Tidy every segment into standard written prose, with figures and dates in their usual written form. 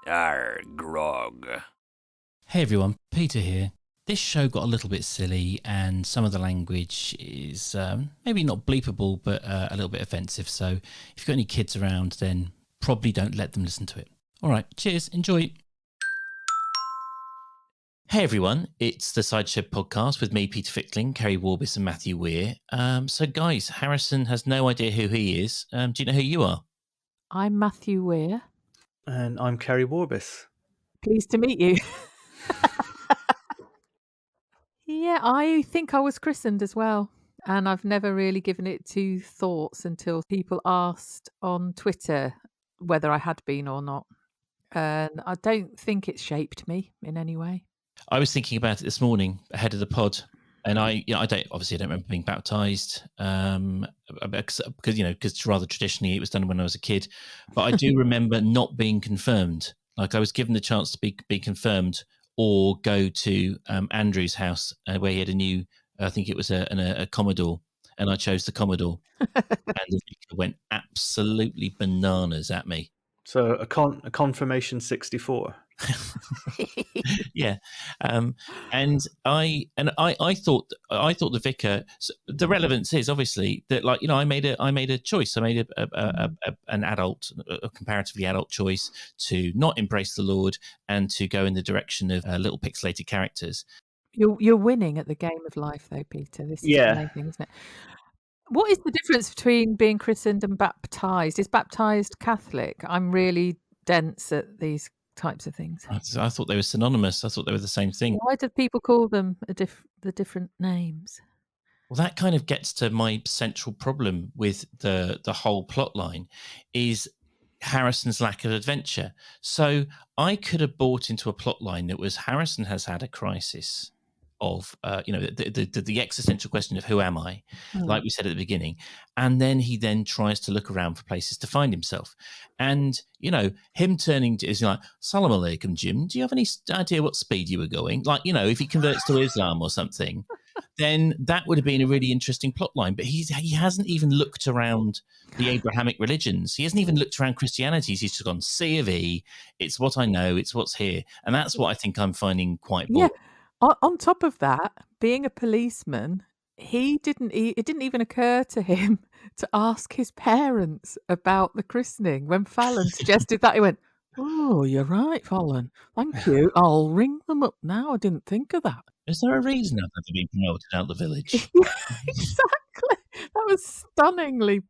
Grog. Hey everyone, Peter here. This show got a little bit silly and some of the language is maybe not bleepable but a little bit offensive, so if you've got any kids around then probably don't let them listen to it. Alright, cheers, enjoy. Hey everyone, it's the Sideshow podcast with me, Peter Fickling, Keri Warbis and Matthew Weir. So guys, Harrison has no idea who he is. Do you know who you are? I'm Matthew Weir. And I'm Keri Warbis. Pleased to meet you. Yeah, I think I was christened as well. And I've never really given it two thoughts until people asked on Twitter whether I had been or not. And I don't think it shaped me in any way. I was thinking about it this morning ahead of the pod, and I don't remember being baptized because rather traditionally it was done when I was a kid. But I do remember not being confirmed. Like I was given the chance to be confirmed or go to Andrew's house where he had a new, I think it was a Commodore, and I chose the Commodore, and the vicar went absolutely bananas at me. So a confirmation 64. Yeah, and I thought the vicar. The relevance is obviously that, like, I made a choice. I made a comparatively adult choice to not embrace the Lord and to go in the direction of little pixelated characters. You're winning at the game of life, though, Peter. This is the main thing, isn't it? What is the difference between being christened and baptized? Is baptized Catholic? I'm really dense at these types of things. I thought they were synonymous. I thought they were the same thing. Why do people call them the different names? Well, that kind of gets to my central problem with the whole plot line is Harrison's lack of adventure. So I could have bought into a plot line that was Harrison has had a crisis of the existential question of who am I, like we said at the beginning, and then he then tries to look around for places to find himself, and him turning to is like, Salam alaikum, Jim, do you have any idea what speed you were going? Like, if he converts to Islam or something, then that would have been a really interesting plot line. But he hasn't even looked around the Abrahamic religions. He hasn't even looked around Christianity. He's just gone C of E. It's what I know. It's what's here, and that's what I think I'm finding quite boring. Yeah. On top of that, being a policeman, it didn't even occur to him to ask his parents about the christening. When Fallon suggested that, he went, "Oh, you're right, Fallon. Thank you. I'll ring them up now. I didn't think of that." Is there a reason I've never been promoted out the village? Yeah, exactly. That was stunningly.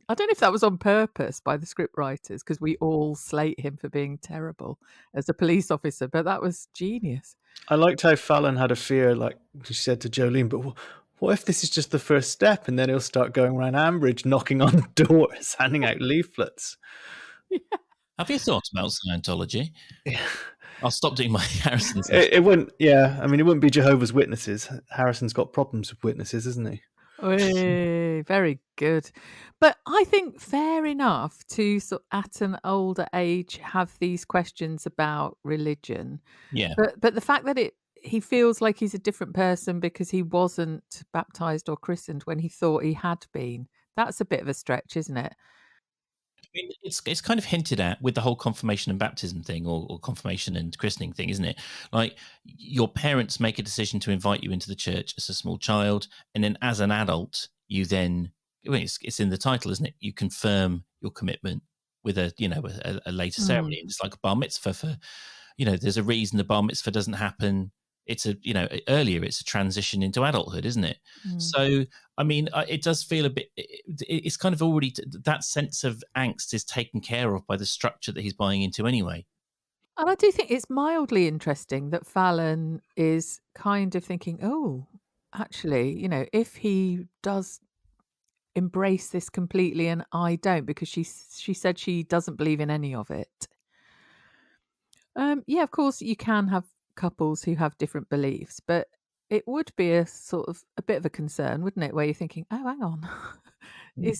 I don't know if that was on purpose by the script writers, because we all slate him for being terrible as a police officer, but that was genius. I liked how Fallon had a fear, like she said to Jolene, but what if this is just the first step and then he'll start going around Ambridge, knocking on doors, handing out leaflets? Yeah. Have you thought about Scientology? Yeah. I'll stop doing my Harrison's. It wouldn't, it wouldn't be Jehovah's Witnesses. Harrison's got problems with witnesses, isn't he? Very good. But I think fair enough to at an older age have these questions about religion. Yeah. But the fact that he feels like he's a different person because he wasn't baptized or christened when he thought he had been, that's a bit of a stretch, isn't it? I mean, it's kind of hinted at with the whole confirmation and baptism thing, or confirmation and christening thing, isn't it? Like, your parents make a decision to invite you into the church as a small child, and then as an adult, you then, it's in the title, isn't it? You confirm your commitment with a later ceremony. It's like a bar mitzvah for, there's a reason the bar mitzvah doesn't happen. It's earlier, it's a transition into adulthood, isn't it? So, I mean, it does feel a bit, it's kind of already, that sense of angst is taken care of by the structure that he's buying into anyway. And I do think it's mildly interesting that Fallon is kind of thinking, oh, actually, if he does embrace this completely and I don't, because she said she doesn't believe in any of it. Yeah, of course, you can have couples who have different beliefs, but it would be a sort of a bit of a concern, wouldn't it, where you're thinking, oh, hang on,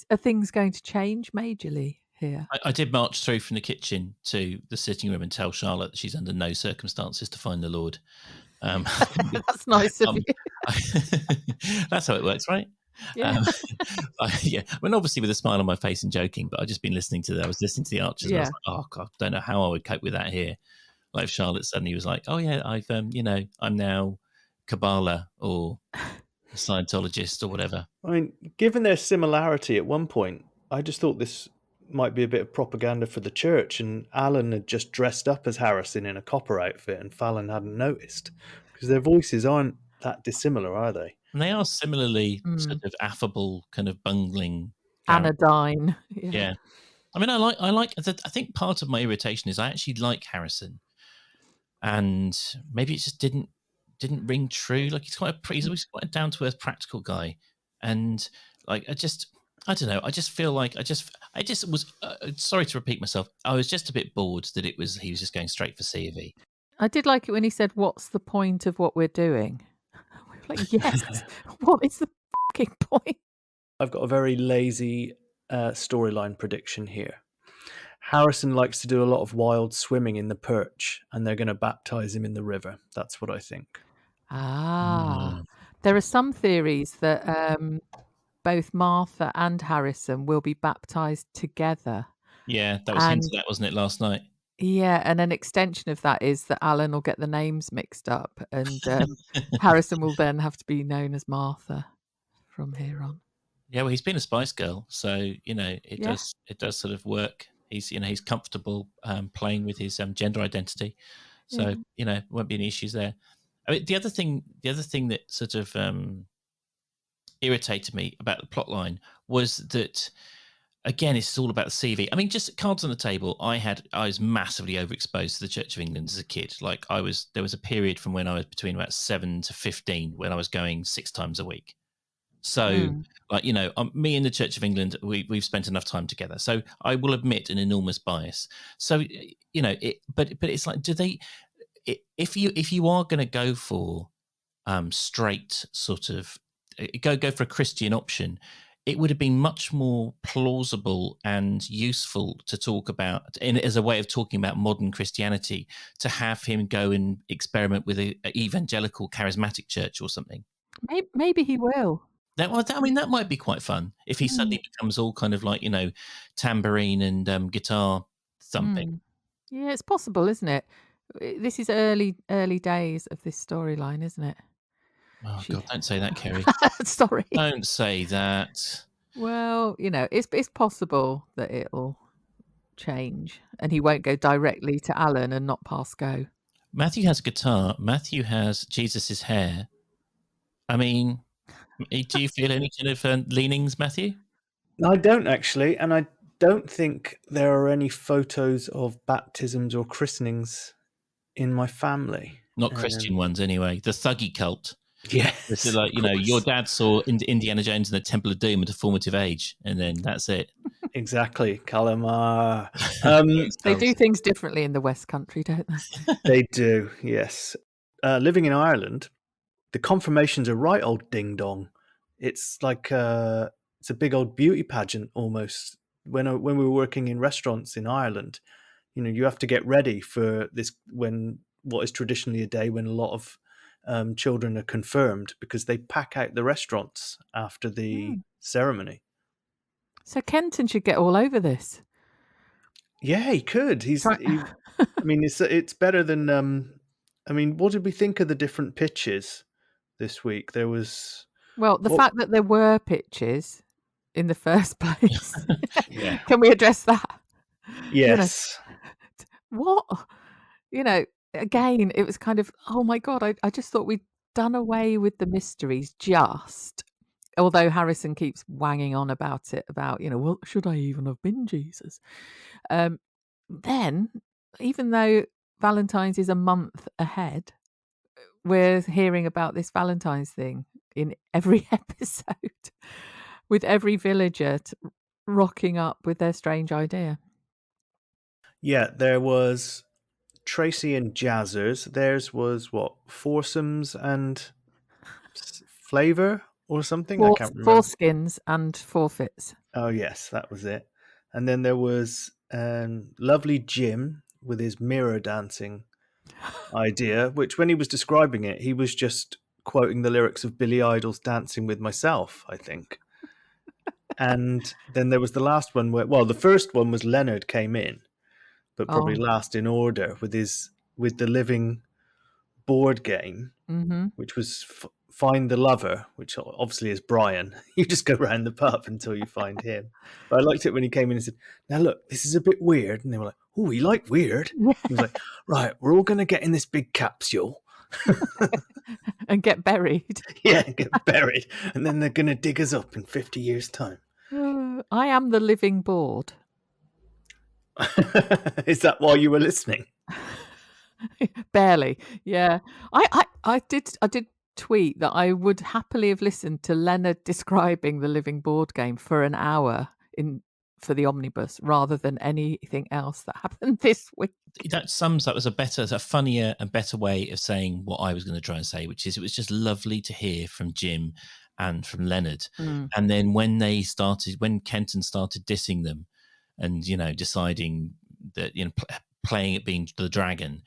are things going to change majorly here? I did march through from the kitchen to the sitting room and tell Charlotte that she's under no circumstances to find the Lord. That's nice of you. That's how it works, right? Yeah. Yeah. I mean, obviously with a smile on my face and joking, but I've just been listening to that. I was listening to the Archers, and I was Yeah. like, oh God, don't know how I would cope with that here. Like if Charlotte suddenly was like, oh yeah, I've I'm now Kabbalah or a Scientologist or whatever. I mean, given their similarity at one point, I just thought this might be a bit of propaganda for the church, and Alan had just dressed up as Harrison in a copper outfit, and Fallon hadn't noticed, because their voices aren't that dissimilar, are they? And they are similarly sort of affable, kind of bungling characters. Anodyne. Yeah. I mean, I think part of my irritation is I actually like Harrison, and maybe it just didn't ring true. Like he's always quite a down to earth, practical guy, and like I don't know. I just feel like I just was sorry to repeat myself. I was just a bit bored that he was just going straight for C of E. I did like it when he said, "What's the point of what we're doing?" We were like, yes. What is the fucking point? I've got a very lazy storyline prediction here. Harrison likes to do a lot of wild swimming in the Perch, and they're going to baptize him in the river. That's what I think. There are some theories that both Martha and Harrison will be baptized together. Yeah, that was hinted at, wasn't it, last night? Yeah, and an extension of that is that Alan will get the names mixed up, and Harrison will then have to be known as Martha from here on. Yeah, well, he's been a Spice Girl, so it does sort of work. He's comfortable playing with his gender identity, so won't be any issues there. I mean, the other thing that sort of irritated me about the plot line was that, again, it's all about the CV. I mean, just cards on the table. I was massively overexposed to the Church of England as a kid. Like there was a period from when I was between about 7 to 15 when I was going 6 times a week. So, me and the Church of England, we've spent enough time together. So I will admit an enormous bias. So, but it's like, do they? If you are going to go for straight sort of go for a Christian option, it would have been much more plausible and useful to talk about, as a way of talking about modern Christianity, to have him go and experiment with an evangelical charismatic church or something. Maybe he will. That might be quite fun if he suddenly becomes all kind of like, tambourine and guitar thumping. Yeah, it's possible, isn't it? This is early days of this storyline, isn't it? Oh God! Don't say that, Keri. Sorry. Don't say that. Well, it's possible that it'll change, and he won't go directly to Alan and not pass go. Matthew has guitar. Matthew has Jesus's hair. I mean, do you feel any kind of leanings, Matthew? I don't actually, and I don't think there are any photos of baptisms or christenings in my family. Not Christian ones, anyway. The thuggy cult. Yes. It's like, your dad saw Indiana Jones and the Temple of Doom at a formative age, and then that's it. Exactly. Calamar. They do things differently in the West Country, don't they? They do, yes. Living in Ireland, the confirmations are right old ding-dong. It's like it's a big old beauty pageant almost. When we were working in restaurants in Ireland, you have to get ready for this, when what is traditionally a day when a lot of children are confirmed, because they pack out the restaurants after the ceremony. So Kenton should get all over this. Yeah, he could. I mean, it's better than. I mean, what did we think of the different pitches this week? There was. Well, the fact that there were pitches in the first place. Yeah. Can we address that? Yes. What? Again, it was kind of, oh my God, I just thought we'd done away with the mysteries although Harrison keeps wanging on about it, well, should I even have been Jesus? Then, even though Valentine's is a month ahead, we're hearing about this Valentine's thing in every episode, with every villager rocking up with their strange idea. Yeah, there was Tracy and Jazzers. Theirs was what? Foursomes and flavor or something? I can't remember. Foreskins and forfeits. Oh, yes, that was it. And then there was lovely Jim with his mirror dancing idea, which when he was describing it, he was just quoting the lyrics of Billy Idol's Dancing with Myself, I think. And then there was the last one where, well, the first one was Leonard came in, but probably last in order with the living board game, which was Find the Lover, which obviously is Brian. You just go around the pub until you find him. But I liked it when he came in and said, "Now look, this is a bit weird." And they were like, "Oh, you like weird?" Yeah. He was like, "Right, we're all going to get in this big capsule." And get buried. Yeah, get buried. And then they're going to dig us up in 50 years' time. I am the living board. Is that why you were listening? Barely. Yeah. I did tweet that I would happily have listened to Leonard describing the living board game for an hour for the omnibus rather than anything else that happened this week. That sums up as a funnier and better way of saying what I was going to try and say, which is it was just lovely to hear from Jim and from Leonard. And then when Kenton started dissing them and, deciding that, playing it being the dragon,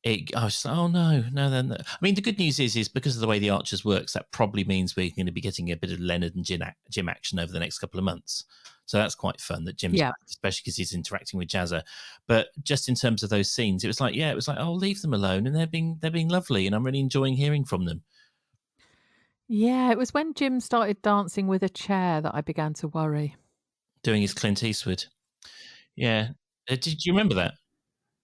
I was just like, oh no. I mean, the good news is because of the way the Archers works, that probably means we're going to be getting a bit of Leonard and Jim action over the next couple of months. So that's quite fun that Jim's back, especially because he's interacting with Jazza. But just in terms of those scenes, it was like, oh, leave them alone, and they're being lovely, and I'm really enjoying hearing from them. Yeah, it was when Jim started dancing with a chair that I began to worry. Doing his Clint Eastwood. Yeah. Did you remember that?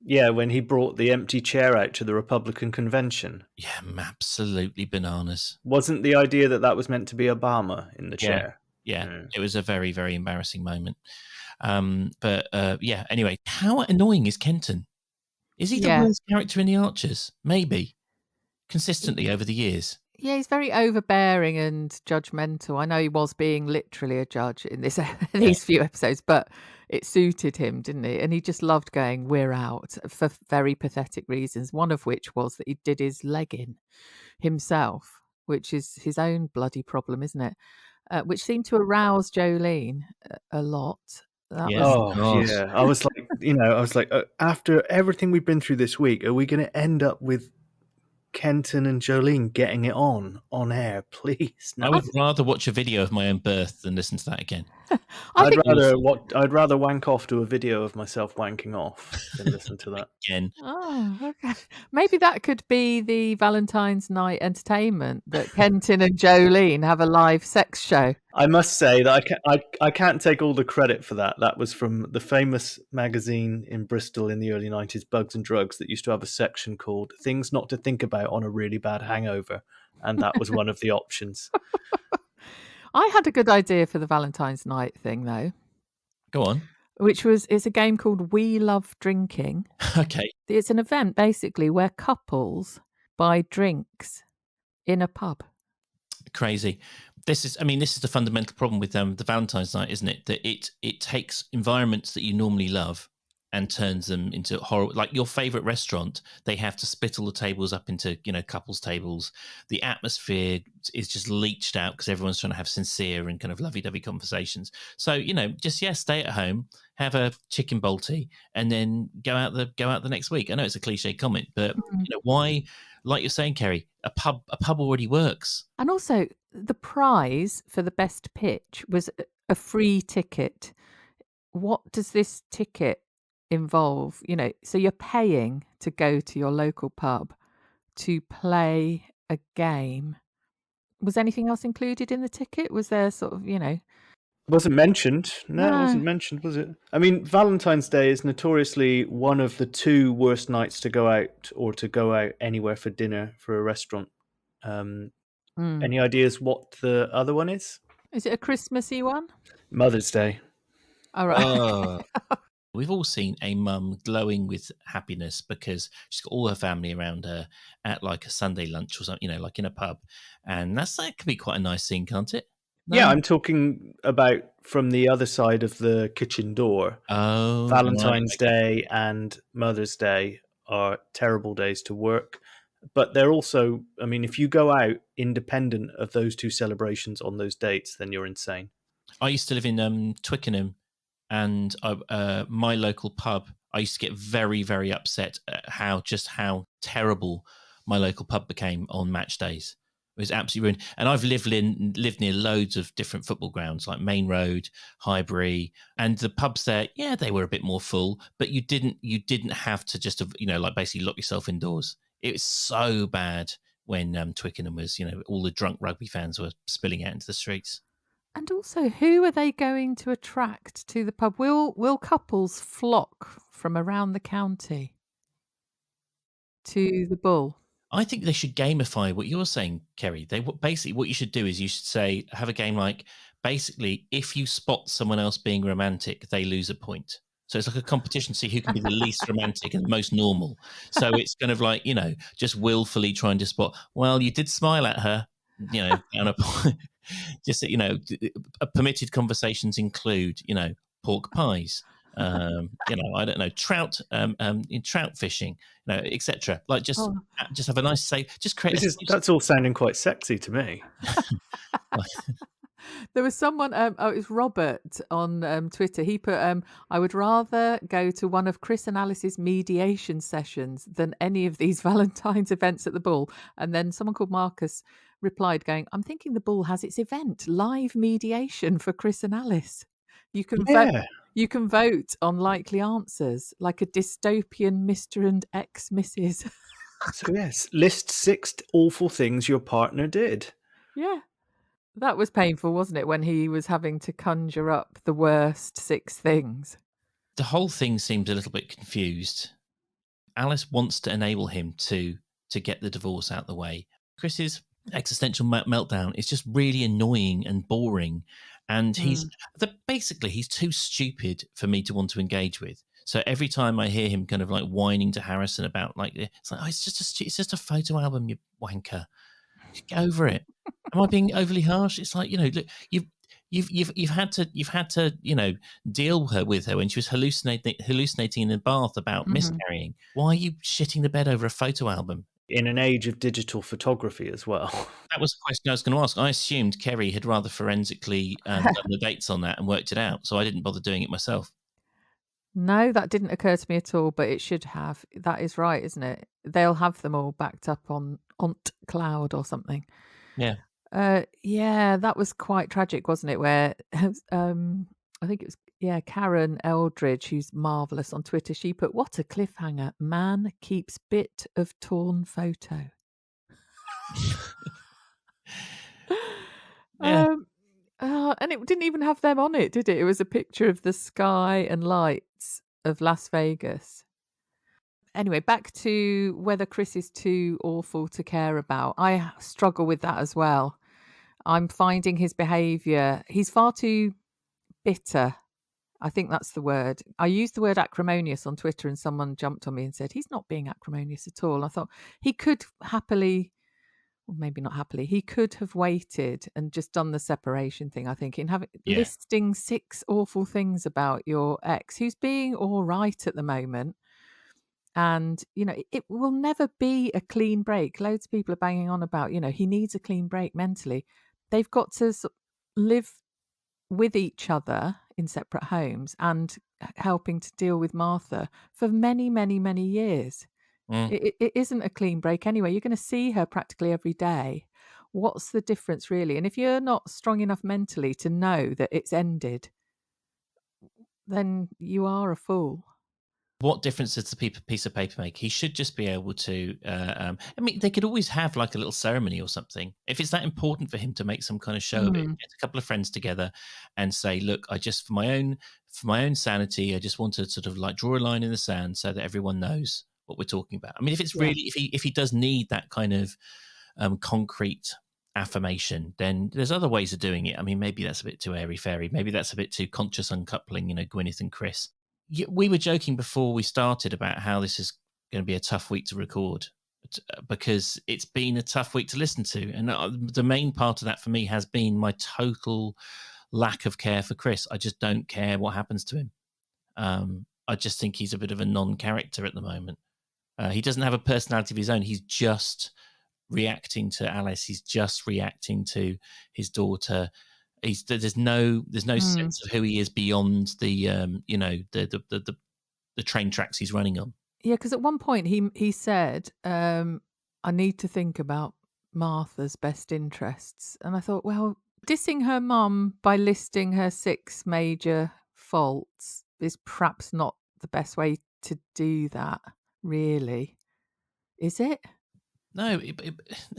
Yeah, when he brought the empty chair out to the Republican convention. Yeah, absolutely bananas. Wasn't the idea that was meant to be Obama in the chair? Yeah, It was a very, very embarrassing moment. Anyway, how annoying is Kenton? Is he the worst character in the Archers? Maybe. Consistently over the years. Yeah, he's very overbearing and judgmental. I know he was being literally a judge in these few episodes, but it suited him, didn't it? And he just loved going, "We're out," for very pathetic reasons, one of which was that he did his leg in himself, which is his own bloody problem, isn't it? Which seemed to arouse Jolene a lot. Yeah. I was like, after everything we've been through this week, are we going to end up with Kenton and Jolene getting it on air? Please. No. I would rather watch a video of my own birth than listen to that again. I'd rather wank off to a video of myself wanking off than listen to that again. Oh, okay. Maybe that could be the Valentine's night entertainment, that Kenton and Jolene have a live sex show. I must say that I can't take all the credit for that. That was from the famous magazine in Bristol in the early 90s, Bugs and Drugs, that used to have a section called Things Not to Think About on a Really Bad Hangover. And that was one of the options. I had a good idea for the Valentine's night thing, though. Go on. It's a game called We Love Drinking. Okay. It's an event, basically, where couples buy drinks in a pub. Crazy. This is the fundamental problem with the Valentine's night, isn't it? That it takes environments that you normally love and turns them into horror. Like your favorite restaurant, they have to split all the tables up into, couples tables. The atmosphere is just leached out because everyone's trying to have sincere and kind of lovey-dovey conversations. So, stay at home, have a chicken balti, and then go out the next week. I know it's a cliche comment, but why, like you're saying, Keri, a pub already works. And also the prize for the best pitch was a free ticket. What does this ticket involve? So you're paying to go to your local pub to play a game. Was anything else included in the ticket? Was there sort of, Wasn't mentioned. No, it wasn't mentioned, was it? I mean, Valentine's Day is notoriously one of the two worst nights to go out or to go out anywhere for dinner for a restaurant. Any ideas what the other one is? Is it a Christmassy one? Mother's Day. All right. We've all seen a mum glowing with happiness because she's got all her family around her at like a Sunday lunch or something, like in a pub. And that could be quite a nice scene, can't it? No? Yeah, I'm talking about from the other side of the kitchen door. Oh, Valentine's Day and Mother's Day are terrible days to work. But they're also, I mean, if you go out independent of those two celebrations on those dates, then you're insane. I used to live in Twickenham, and my local pub, I used to get very, very upset at how terrible my local pub became on match days. It was absolutely ruined. And I've lived near loads of different football grounds, like Main Road, Highbury, and the pubs there. Yeah, they were a bit more full, but you didn't have to just like basically lock yourself indoors. It was so bad when Twickenham was, all the drunk rugby fans were spilling out into the streets. And also, who are they going to attract to the pub? Will couples flock from around the county to the Bull? I think they should gamify what you're saying, Keri. Basically what you should do is you should say, have a game like, basically, if you spot someone else being romantic, they lose a point. So it's like a competition to see who can be the least romantic and the most normal. So it's kind of like, just willfully trying to spot, well, you did smile at her, down a point. Just, permitted conversations include, pork pies, I don't know, trout, in trout fishing, etc. Like just have a nice say. Just create. That's all sounding quite sexy to me. There was someone, it was Robert on Twitter. He put, I would rather go to one of Chris and Alice's mediation sessions than any of these Valentine's events at the Bull. And then someone called Marcus replied going, I'm thinking the Bull has its event, live mediation for Chris and Alice. You can vote. You can vote on likely answers, like a dystopian Mr. and ex-Mrs. So yes, list 6 awful things your partner did. Yeah. That was painful, wasn't it, when he was having to conjure up the worst 6 things? The whole thing seemed a little bit confused. Alice wants to enable him to get the divorce out the way. Chris's existential meltdown is just really annoying and boring. And he's too stupid for me to want to engage with. So every time I hear him kind of like whining to Harrison about it's like, it's just a photo album, you wanker. Get over it. Am I being overly harsh? It's like, look, you've had to deal with her when she was hallucinating in the bath about miscarrying. Why are you shitting the bed over a photo album? In an age of digital photography as well. That was the question I was going to ask. I assumed Keri had rather forensically done the dates on that and worked it out, so I didn't bother doing it myself. No, that didn't occur to me at all, but it should have. That is right, isn't it? They'll have them all backed up on Cloud or something. Yeah. Yeah, that was quite tragic, wasn't it? Where I think it was Karen Eldridge, who's marvelous on Twitter. She put, "What a cliffhanger! Man keeps bit of torn photo." Yeah. And it didn't even have them on it, did it? It was a picture of the sky and lights of Las Vegas. Anyway, back to whether Chris is too awful to care about. I struggle with that as well. I'm finding his behaviour, he's far too bitter. I think that's the word. I used the word acrimonious on Twitter and someone jumped on me and said, he's not being acrimonious at all. I thought he could happily, or maybe not happily, he could have waited and just done the separation thing, I think, in listing 6 awful things about your ex, who's being all right at the moment. And, it will never be a clean break. Loads of people are banging on about, he needs a clean break mentally. They've got to live with each other in separate homes and helping to deal with Martha for many, many, many years. It isn't a clean break anyway. You're going to see her practically every day. What's the difference really? And if you're not strong enough mentally to know that it's ended, then you are a fool. What difference does the piece of paper make? He should just be able to. They could always have like a little ceremony or something. If it's that important for him to make some kind of show of it, get a couple of friends together and say, "Look, I just for my own sanity, I just want to sort of like draw a line in the sand so that everyone knows what we're talking about." I mean, if it's really, if he does need that kind of concrete affirmation, then there's other ways of doing it. I mean, maybe that's a bit too airy-fairy. Maybe that's a bit too conscious uncoupling. Gwyneth and Chris. We were joking before we started about how this is going to be a tough week to record because it's been a tough week to listen to. And the main part of that for me has been my total lack of care for Chris. I just don't care what happens to him. I just think he's a bit of a non-character at the moment. He doesn't have a personality of his own. He's just reacting to Alice. He's just reacting to his daughter. There's no sense of who he is beyond the train tracks he's running on. Yeah, because at one point he said, "I need to think about Martha's best interests. And I thought, well, dissing her mum by listing her 6 major faults is perhaps not the best way to do that, really. Is it? No,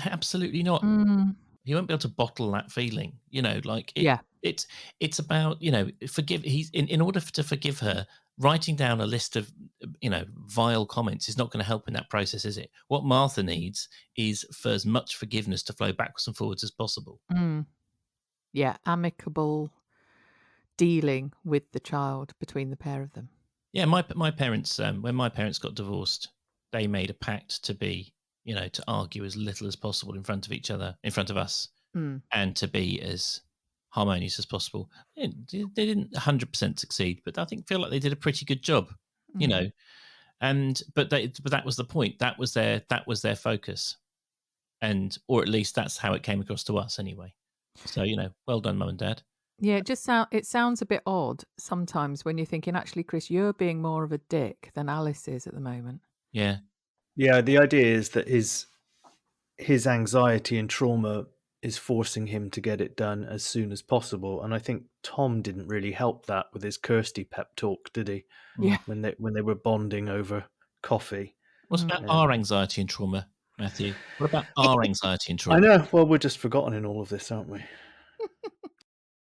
absolutely not. Mm, He won't be able to bottle that feeling, like yeah. it's about, forgive. He's in order to forgive her, writing down a list of, vile comments is not going to help in that process, is it? What Martha needs is for as much forgiveness to flow backwards and forwards as possible. Mm, yeah. Amicable dealing with the child between the pair of them. Yeah, my parents, when my parents got divorced, they made a pact to be, to argue as little as possible in front of each other, in front of us, Mm, and to be as harmonious as possible. They didn't 100% succeed, but I feel like they did a pretty good job, you mm. know. And but that was the point. That was their focus, or at least that's how it came across to us anyway. So well done, mum and dad. Yeah, it sounds a bit odd sometimes when you're thinking, actually, Chris, you're being more of a dick than Alice is at the moment. Yeah, Yeah, the idea is that his anxiety and trauma is forcing him to get it done as soon as possible, and I think Tom didn't really help that with his Kirsty pep talk, did he? Yeah. When they were bonding over coffee. What's about Mm. our anxiety and trauma, Matthew? What about our anxiety and trauma? I know. Well, we're just forgotten in all of this, aren't we?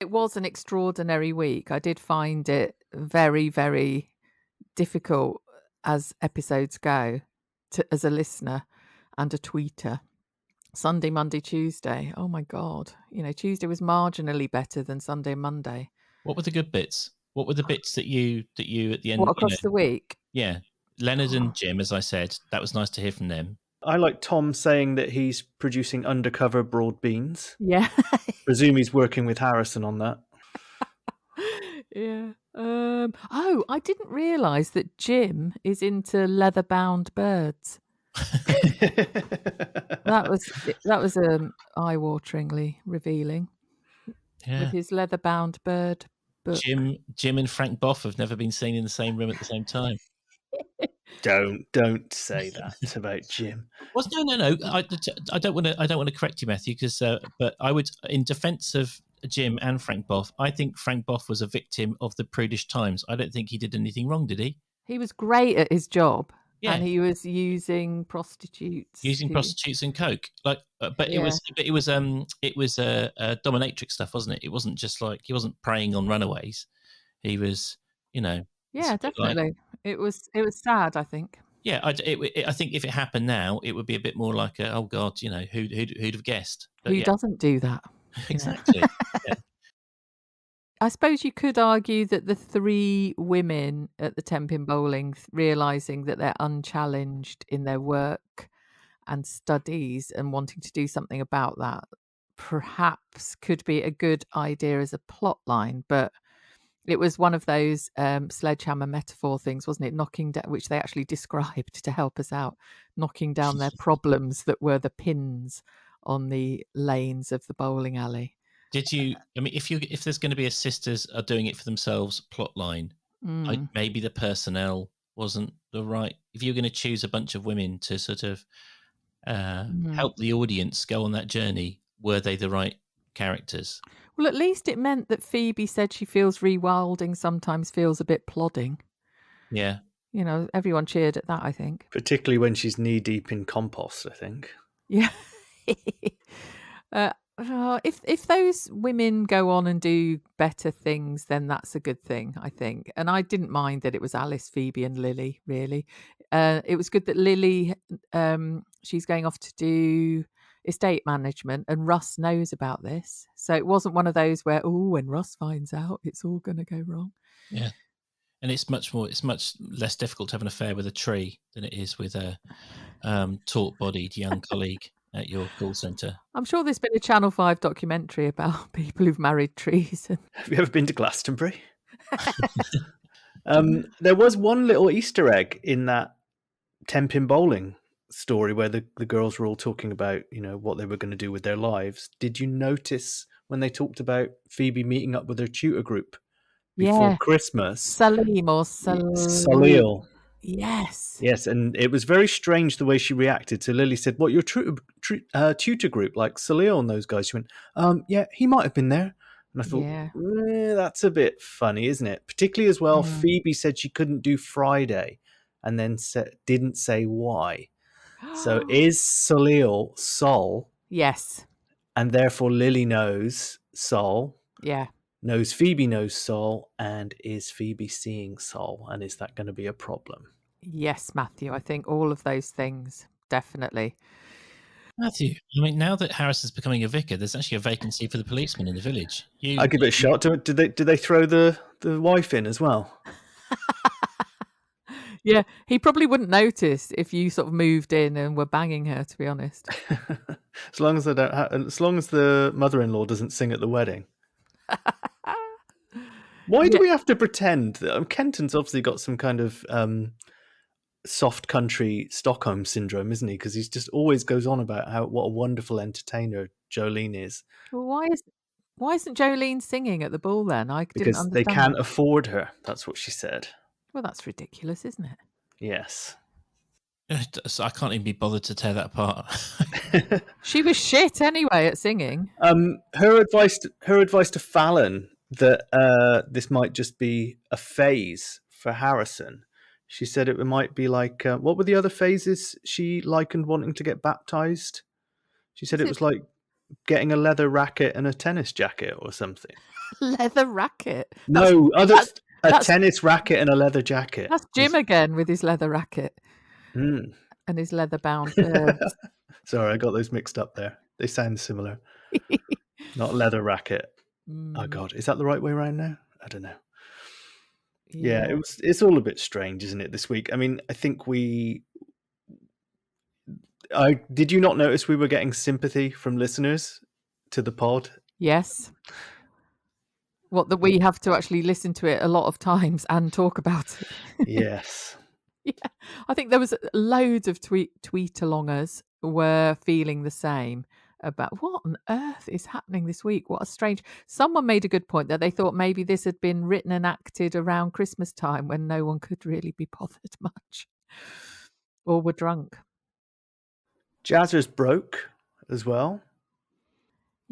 It was an extraordinary week. I did find it very, very difficult as episodes go as a listener and a tweeter. Sunday, Monday, Tuesday. Oh my God. Tuesday was marginally better than Sunday and Monday. What were the good bits? What were the bits that you at the end? What, across the week? Yeah, Leonard and Jim, as I said, that was nice to hear from them. I like Tom saying that he's producing undercover broad beans. Yeah. Presume he's working with Harrison on that. Yeah. Oh, I didn't realise that Jim is into leather-bound birds. That was eye-wateringly revealing. Yeah. With his leather-bound bird book. Jim and Frank Boff have never been seen in the same room at the same time. Don't say that about Jim. Well, no. I don't want to correct you, Matthew, because but I would, in defence of Jim and Frank Boff, I think Frank Boff was a victim of the prudish times. I don't think he did anything wrong, did he? He was great at his job. Yeah. And he was using prostitutes. Prostitutes and coke, but it was dominatrix stuff, wasn't it? It wasn't just like, he wasn't preying on runaways. He was, Yeah, definitely. It was sad, I think. Yeah, I think if it happened now, it would be a bit more like, oh God, who'd have guessed? But who doesn't do that? Exactly. Yeah. I suppose you could argue that the 3 women at the Tenpin Bowling, realising that they're unchallenged in their work and studies and wanting to do something about that, perhaps could be a good idea as a plot line. But it was one of those sledgehammer metaphor things, wasn't it? Knocking down, which they actually described to help us out, knocking down their problems that were the pins on the lanes of the bowling alley. Did you? I mean, if there's going to be a sisters are doing it for themselves plot line, maybe the personnel wasn't the right. If you're going to choose a bunch of women to sort of help the audience go on that journey, were they the right characters? Well, at least it meant that Phoebe said she feels rewilding sometimes feels a bit plodding. Yeah. Everyone cheered at that, I think. Particularly when she's knee deep in compost, I think. Yeah. If those women go on and do better things, then that's a good thing, I think. And I didn't mind that it was Alice, Phoebe and Lily, really. It was good that Lily, she's going off to do estate management and Russ knows about this. So it wasn't one of those where, when Russ finds out, it's all going to go wrong. Yeah. And it's much less difficult to have an affair with a tree than it is with a taut-bodied young colleague at your call centre. I'm sure there's been a Channel 5 documentary about people who've married trees. Have you ever been to Glastonbury? There was one little Easter egg in that Tenpin Bowling story where the girls were all talking about, what they were going to do with their lives. Did you notice when they talked about Phoebe meeting up with her tutor group before Christmas? Salim or Salil. Salil. Yes. Yes, and it was very strange the way she reacted. So Lily said, "What, your tutor group, like Salil and those guys?" She went, yeah, he might have been there." And I thought, Yeah. that's a bit funny, isn't it? Particularly as well, Mm. Phoebe said she couldn't do Friday and then didn't say why. So is Salil Sol, Yes. and therefore Lily knows Sol, Yeah. knows Phoebe knows Sol, and is Phoebe seeing Sol? And is that going to be a problem? Yes, Matthew. I think all of those things, definitely. Matthew, I mean, now that Harrison's becoming a vicar, there's actually a vacancy for the policeman in the village. I'll give it a shot. Did they throw the wife in as well? Yeah, he probably wouldn't notice if you sort of moved in and were banging her, to be honest. As long as they don't as long as the mother-in-law doesn't sing at the wedding. Why do we have to pretend that Kenton's obviously got some kind of soft country Stockholm syndrome, isn't he? Because he just always goes on about what a wonderful entertainer Jolene is. Well, why isn't Jolene singing at the ball then? I didn't Because understand they can't that. afford her. That's what she said. Well, that's ridiculous, isn't it? Yes. So I can't even be bothered to tear that apart. She was shit anyway at singing. Her advice to Fallon that this might just be a phase for Harrison. She said it might be like what were the other phases she likened wanting to get baptized? She said it was like getting a leather racket and a tennis jacket or something. Leather racket. No, a tennis racket and a leather jacket. That's Jim again with his leather racket and his leather bound birds. Sorry, I got those mixed up there. They sound similar. Not leather racket. Oh God, is that the right way around now? I don't know. Yeah, it's all a bit strange, isn't it, this week? I mean, I think did you not notice we were getting sympathy from listeners to the pod? Yes. What, that we have to actually listen to it a lot of times and talk about it. Yes. Yeah, I think there was loads of tweet-alongers were feeling the same about what on earth is happening this week. What a strange... Someone made a good point that they thought maybe this had been written and acted around Christmas time when no one could really be bothered much or were drunk. Jazzer's broke as well.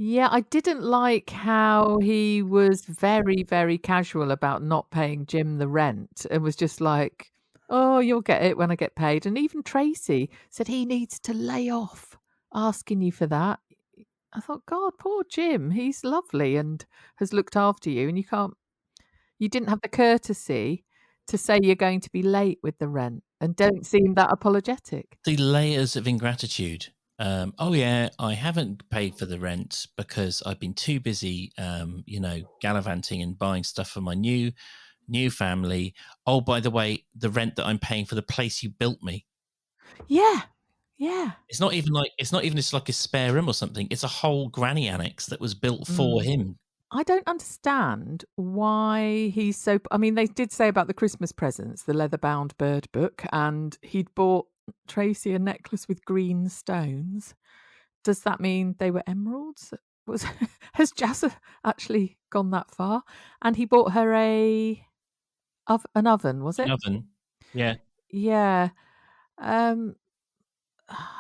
Yeah, I didn't like how he was very, very casual about not paying Jim the rent and was just like, "Oh, you'll get it when I get paid." And even Tracy said he needs to lay off asking you for that. I thought, God, poor Jim. He's lovely and has looked after you, and you didn't have the courtesy to say you're going to be late with the rent and don't seem that apologetic. The layers of ingratitude. Oh yeah, I haven't paid for the rent because I've been too busy, gallivanting and buying stuff for my new family. Oh, by the way, the rent that I'm paying for the place you built me. Yeah. It's not even just like a spare room or something. It's a whole granny annex that was built for him. I don't understand why he's so... I mean, they did say about the Christmas presents, the leather-bound bird book, and he'd bought Tracy a necklace with green stones. Does that mean they were emeralds? Has Jazzer actually gone that far? And he bought her an oven, was it? An oven, yeah. Yeah. I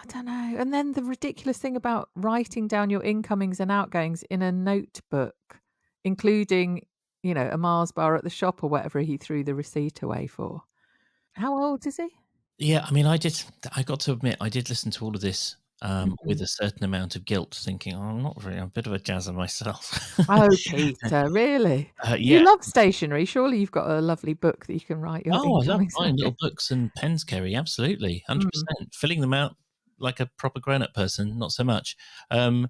don't know. And then the ridiculous thing about writing down your incomings and outgoings in a notebook, including, a Mars bar at the shop or whatever he threw the receipt away for. How old is he? Yeah, I mean, I got to admit, I did listen to all of this with a certain amount of guilt, thinking, I'm not really, I'm a bit of a jazzer myself. Oh, Peter, really? Yeah. You love stationery. Surely you've got a lovely book that you can write your I love incomings buying in. little books and pens, Keri, absolutely, 100%. Filling them out like a proper grown-up person, not so much. I've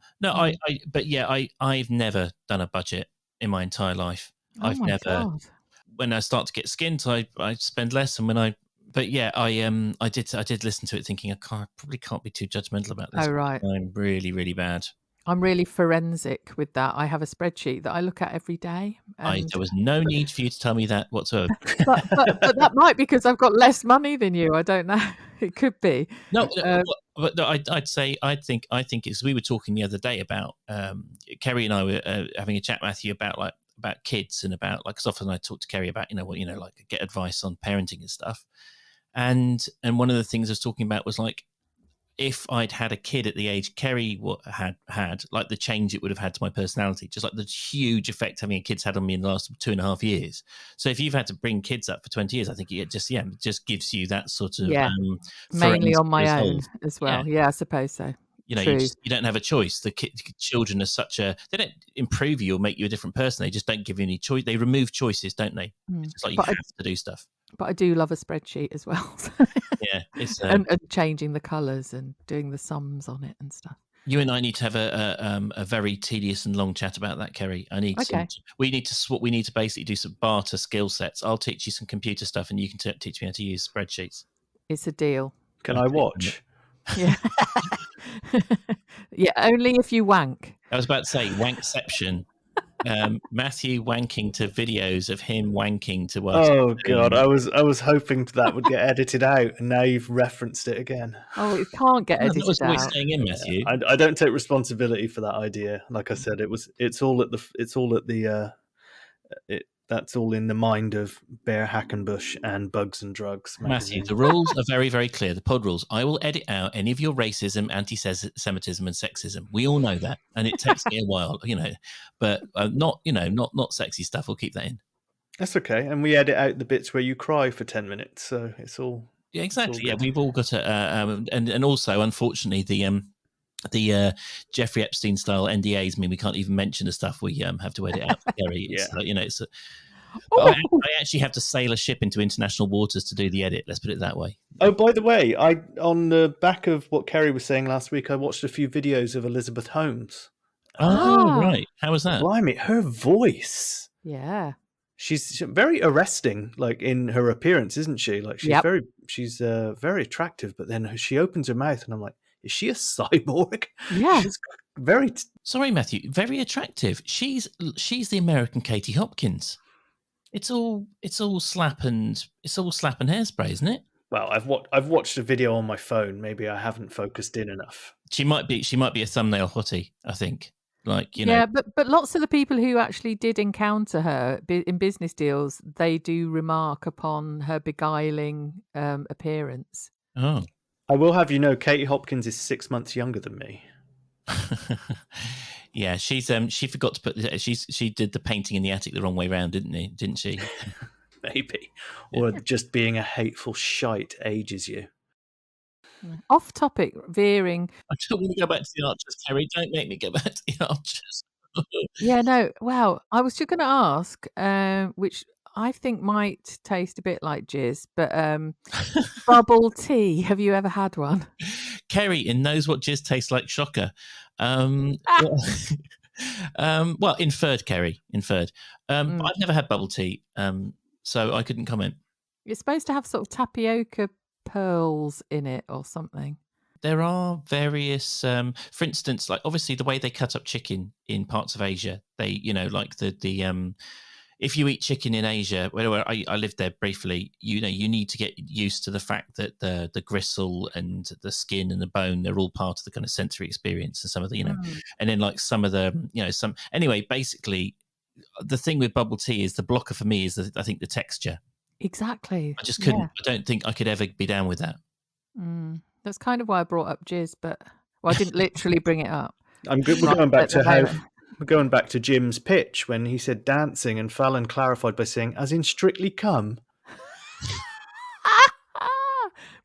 never done a budget in my entire life. I've never. God. When I start to get skint, I spend less, and when I did listen to it, thinking I probably can't be too judgmental about this. Oh, right. I'm really, really bad. I'm really forensic with that. I have a spreadsheet that I look at every day. There was no need for you to tell me that whatsoever. but that might be because I've got less money than you. I don't know. It could be. No, but no, I think it's. We were talking the other day about Keri and I were having a chat, Matthew, about kids and about because often I talk to Keri about like get advice on parenting and stuff. And one of the things I was talking about was like, if I'd had a kid at the age Keri had, like the change it would have had to my personality, just like the huge effect having a kid's had on me in the last 2.5 years. So if you've had to bring kids up for 20 years, I think it just gives you that sort of mainly on my resolve. own as well. Yeah, I suppose so. You know, you don't have a choice. The children are they don't improve you or make you a different person. They just don't give you any choice. They remove choices, don't they? It's just like you have to do stuff. But I do love a spreadsheet as well. Yeah, it's and changing the colours and doing the sums on it and stuff. You and I need to have a very tedious and long chat about that, Keri. We need to basically do some barter skill sets. I'll teach you some computer stuff, and you can teach me how to use spreadsheets. It's a deal. Can I watch? Yeah. Yeah, only if you wank. I was about to say wankception. Matthew wanking to videos of him wanking to us. Oh God, I was hoping that would get edited out, and now you've referenced it again. Oh, it can't get edited that was out. always staying in, Matthew. I don't take responsibility for that idea. Like I said, that's all in the mind of Bear Hackenbush and Bugs and Drugs magazine. Matthew, the rules are very, very clear. The pod rules. I will edit out any of your racism, anti-Semitism, and sexism. We all know that, and it takes me a while, but not sexy stuff. We'll keep that in. That's okay, and we edit out the bits where you cry for 10 minutes, so it's all. Yeah, exactly. Yeah, we've all got and also, unfortunately, the Jeffrey Epstein style NDAs mean we can't even mention the stuff we have to edit out for Keri. I actually have to sail a ship into international waters to do the edit. Let's put it that way. Oh, by the way, on the back of what Keri was saying last week, I watched a few videos of Elizabeth Holmes. Oh, right. How was that? Blimey, her voice. Yeah. She's very arresting, like in her appearance, isn't she? Like she's very attractive, but then she opens her mouth, and I'm like, is she a cyborg? Yeah. She's very. Sorry, Matthew. Very attractive. She's the American Katie Hopkins. It's all slap and hairspray, isn't it? Well, I've watched a video on my phone. Maybe I haven't focused in enough. She might be a thumbnail hottie, I think. Yeah, but lots of the people who actually did encounter her in business deals, they do remark upon her beguiling appearance. Oh. I will have you know, Katie Hopkins is 6 months younger than me. Yeah, she forgot to put she did the painting in the attic the wrong way round, didn't she? Maybe, or just being a hateful shite ages you. Off topic, veering. I don't want to go back to the Archers, Keri. Don't make me go back to the Archers. Yeah, no. Well, I was just going to ask, which I think might taste a bit like jizz, but bubble tea. Have you ever had one? Keri knows what jizz tastes like. Shocker. Well, inferred, Keri. Inferred. I've never had bubble tea, so I couldn't comment. You're supposed to have sort of tapioca pearls in it or something. There are various, for instance, like obviously the way they cut up chicken in parts of Asia, they, like the if you eat chicken in Asia, where I lived there briefly, you need to get used to the fact that the gristle and the skin and the bone, they're all part of the kind of sensory experience, and some of the, and then like some of the, anyway, basically the thing with bubble tea is the blocker for me is I think the texture. Exactly. I just couldn't. Yeah. I don't think I could ever be down with that. That's kind of why I brought up jizz, but I didn't literally bring it up. I'm good. We're going back to Jim's pitch when he said dancing, and Fallon clarified by saying, "As in Strictly Come."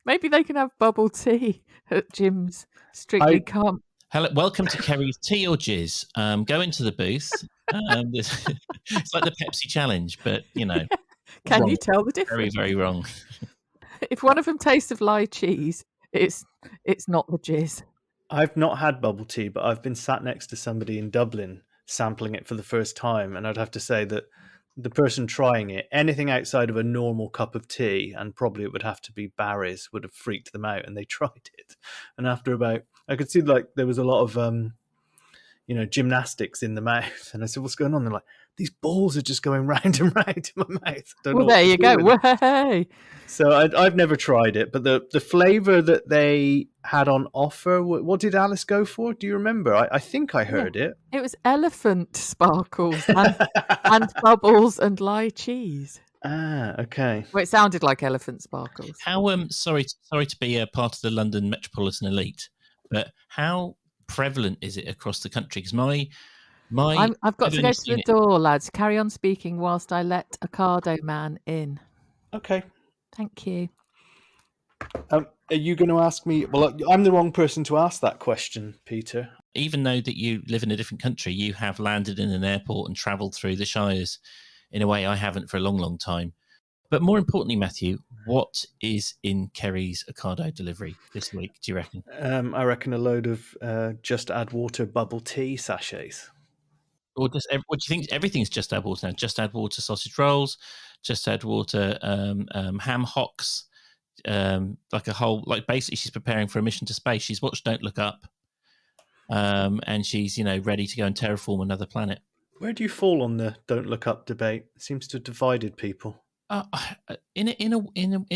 Maybe they can have bubble tea at Jim's Strictly Come. Hello, welcome to Keri's Tea or Jizz. Go into the booth. It's like the Pepsi challenge, but Can wrong. You tell the difference? Very, very wrong. If one of them tastes of lye cheese, it's not the jizz. I've not had bubble tea, but I've been sat next to somebody in Dublin sampling it for the first time, and I'd have to say that the person trying it, anything outside of a normal cup of tea, and probably it would have to be Barry's, would have freaked them out, and they tried it. And after I could see like there was a lot of gymnastics in the mouth, and I said, "What's going on?" They're like, "These balls are just going round and round in my mouth." Well, there you go. Way. So I've never tried it, but the flavour that they had on offer, what did Alice go for? Do you remember? I think I heard it. It was elephant sparkles and bubbles and lye cheese. Ah, okay. Well, it sounded like elephant sparkles. How sorry to be a part of the London metropolitan elite, but how prevalent is it across the country? Because I've got I've to only go to the seen it. door, lads. Carry on speaking whilst I let Ocado Man in. Okay. Thank you. Are you going to ask me? Well, I'm the wrong person to ask that question, Peter. Even though that you live in a different country, you have landed in an airport and travelled through the Shires in a way I haven't for a long, long time. But more importantly, Matthew, what is in Keri's Ocado delivery this week, do you reckon? I reckon a load of Just Add Water bubble tea sachets. Or just what do you think? Everything's Just Add Water now. Just Add Water sausage rolls, Just Add Water ham hocks, basically she's preparing for a mission to space. She's watched Don't Look Up, and she's ready to go and terraform another planet. Where do you fall on the Don't Look Up debate? It seems to have divided people. In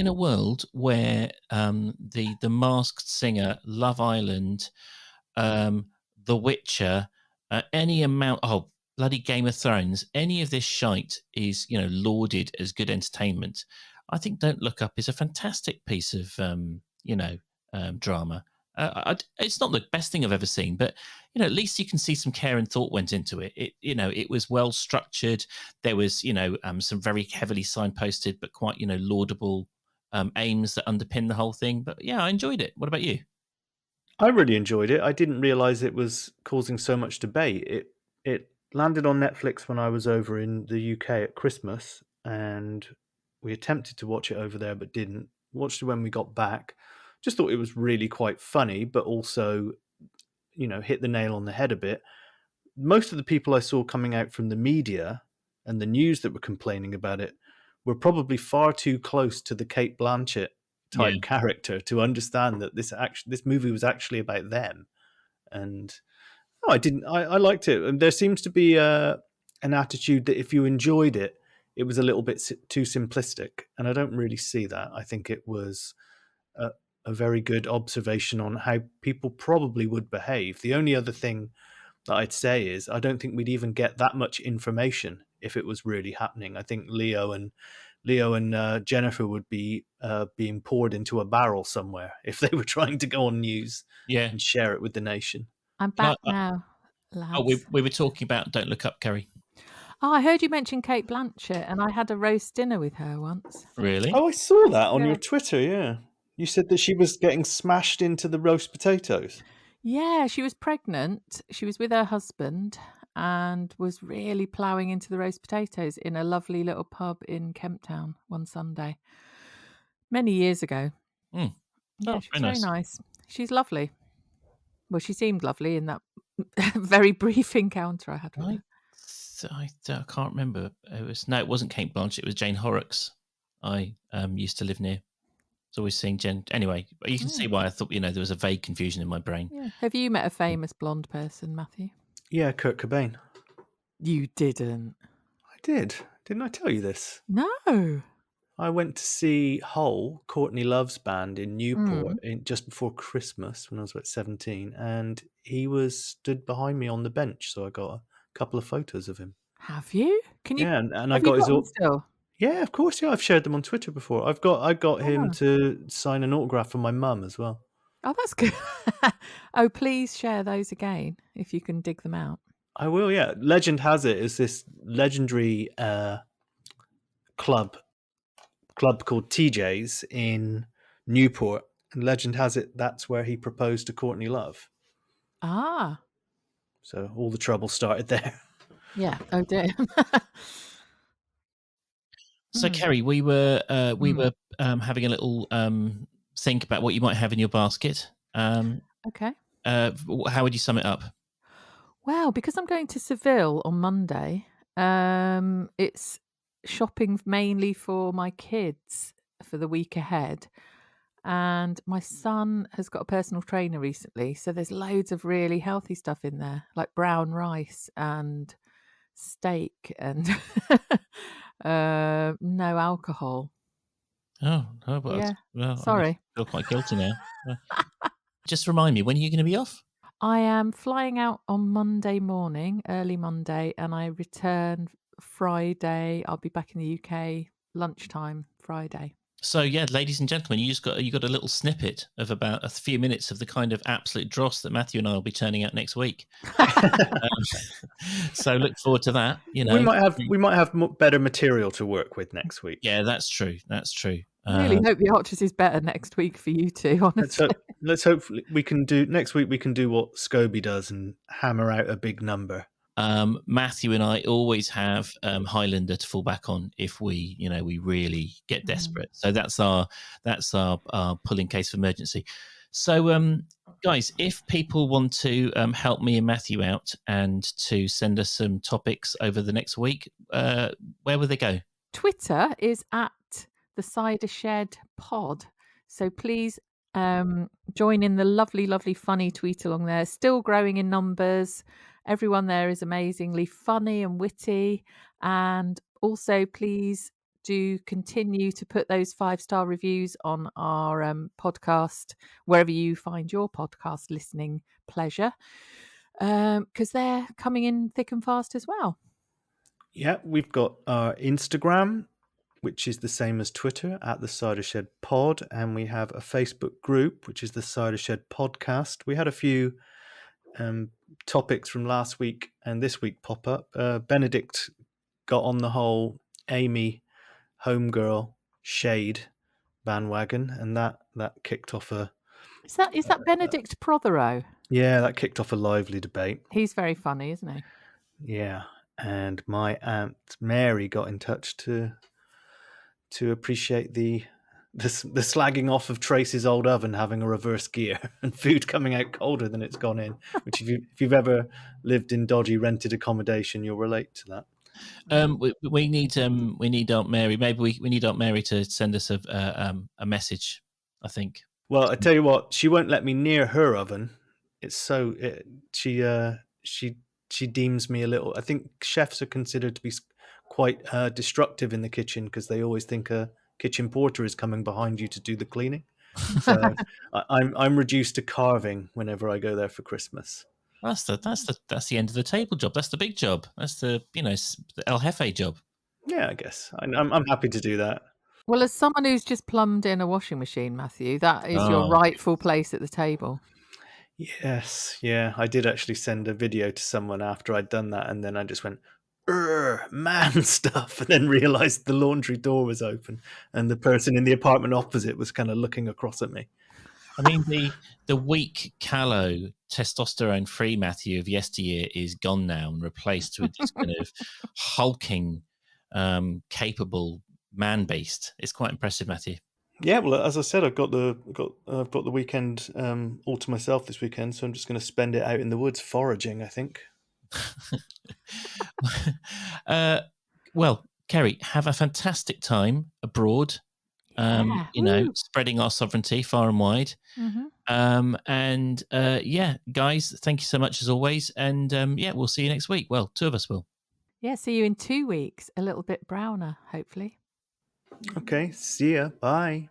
a world where the Masked Singer, Love Island, The Witcher, any amount, bloody Game of Thrones, any of this shite is lauded as good entertainment. I think Don't Look Up is a fantastic piece of drama. It's not the best thing I've ever seen, but at least you can see some care and thought went into it. It was well structured. There was some very heavily signposted but quite laudable aims that underpin the whole thing. But yeah, I enjoyed it. What about you? I really enjoyed it. I didn't realize it was causing so much debate. It landed on Netflix when I was over in the UK at Christmas, and we attempted to watch it over there but didn't. Watched it when we got back. Just thought it was really quite funny, but also, hit the nail on the head a bit. Most of the people I saw coming out from the media and the news that were complaining about it were probably far too close to the Cate Blanchett type character to understand that this movie was actually about them. And I liked it. And there seems to be an attitude that if you enjoyed it, it was a little bit too simplistic. And I don't really see that. I think it was a very good observation on how people probably would behave. The only other thing that I'd say is I don't think we'd even get that much information if it was really happening. I think Leo and Jennifer would be being poured into a barrel somewhere if they were trying to go on news and share it with the nation. I'm back now, lads. We were talking about Don't Look Up, Keri. Oh, I heard you mention Cate Blanchett, and I had a roast dinner with her once. Really? Oh, I saw that on your Twitter, yeah. You said that she was getting smashed into the roast potatoes. Yeah, she was pregnant. She was with her husband and was really ploughing into the roast potatoes in a lovely little pub in Kemp Town one Sunday. Many years ago. Mm. Yeah, she was very nice. She's lovely. Well, she seemed lovely in that very brief encounter I had with her. I can't remember. It wasn't Cate Blanchett. It was Jane Horrocks. I used to live near. I was always seeing Jen. Anyway, you can see why I thought there was a vague confusion in my brain. Yeah. Have you met a famous blonde person, Matthew? Yeah, Kurt Cobain. You didn't. I did. Didn't I tell you this? No. I went to see Hole, Courtney Love's band in Newport just before Christmas when I was about 17, and he was stood behind me on the bench, so I got a couple of photos of him. Have you? Can you? Yeah, and I got his. Still? Yeah, of course. Yeah, I've shared them on Twitter before. I got him to sign an autograph for my mum as well. Oh, that's good. Oh, please share those again if you can dig them out. I will. Yeah, legend has it is this legendary club called TJ's in Newport, and legend has it that's where he proposed to Courtney Love. Ah. So all the trouble started there. Yeah. Oh dear. So, Keri, we were having a little think about what you might have in your basket. Okay. How would you sum it up? Well, because I'm going to Seville on Monday, it's shopping mainly for my kids for the week ahead. And my son has got a personal trainer recently, so there's loads of really healthy stuff in there, like brown rice and steak and no alcohol. Oh, but yeah. Well, sorry. I feel quite guilty now. Just remind me, when are you going to be off? I am flying out on Monday morning, early Monday, and I return Friday. I'll be back in the UK lunchtime Friday. So yeah, ladies and gentlemen, you got a little snippet of about a few minutes of the kind of absolute dross that Matthew and I will be turning out next week. So look forward to that. You know, we might have better material to work with next week. Yeah, that's true. That's true. Really hope the Archers is better next week for you two, honestly. Let's hopefully we can do next week. We can do what Scobie does and hammer out a big number. Matthew and I always have Highlander to fall back on if we really get desperate. So that's our pull in case of emergency. So guys, if people want to help me and Matthew out and to send us some topics over the next week, where will they go? Twitter is at the Cider Shed Pod. So please join in the lovely, lovely, funny tweet along there. Still growing in numbers. Everyone there is amazingly funny and witty. And also, please do continue to put those 5-star reviews on our podcast, wherever you find your podcast listening pleasure, because they're coming in thick and fast as well. Yeah, we've got our Instagram, which is the same as Twitter, at the Cider Shed Pod, and we have a Facebook group, which is the Cider Shed Podcast. We had a few topics from last week and this week pop up. Benedict got on the whole Amy homegirl shade bandwagon, and that kicked off a... Is that Benedict Prothero? Yeah, that kicked off a lively debate. He's very funny, isn't he? Yeah, and my Aunt Mary got in touch to appreciate the slagging off of Tracy's old oven having a reverse gear and food coming out colder than it's gone in, which if you've ever lived in dodgy rented accommodation, you'll relate to that. We need Aunt Mary. Maybe we need Aunt Mary to send us a message, I think. Well, I tell you what, she won't let me near her oven. It's so she deems me a little... I think chefs are considered to be quite destructive in the kitchen because they always think a kitchen porter is coming behind you to do the cleaning. So I'm reduced to carving whenever I go there for Christmas. That's the end of the table job. That's the big job. That's the El Jefe job. Yeah, I guess I'm happy to do that. Well, as someone who's just plumbed in a washing machine, Matthew, that is your rightful place at the table. Yes, yeah. I did actually send a video to someone after I'd done that, and then I just went, man stuff, and then realised the laundry door was open, and the person in the apartment opposite was kind of looking across at me. I mean, the weak, callow, testosterone-free Matthew of yesteryear is gone now and replaced with this kind of hulking, capable man beast. It's quite impressive, Matthew. Yeah, well, as I said, I've got the weekend all to myself this weekend, so I'm just going to spend it out in the woods foraging, I think. Well, Keri, have a fantastic time abroad. Spreading our sovereignty far and wide. Mm-hmm. Guys, thank you so much as always. And we'll see you next week. Well, 2 of us will. Yeah, see you in 2 weeks. A little bit browner, hopefully. Okay, see ya. Bye.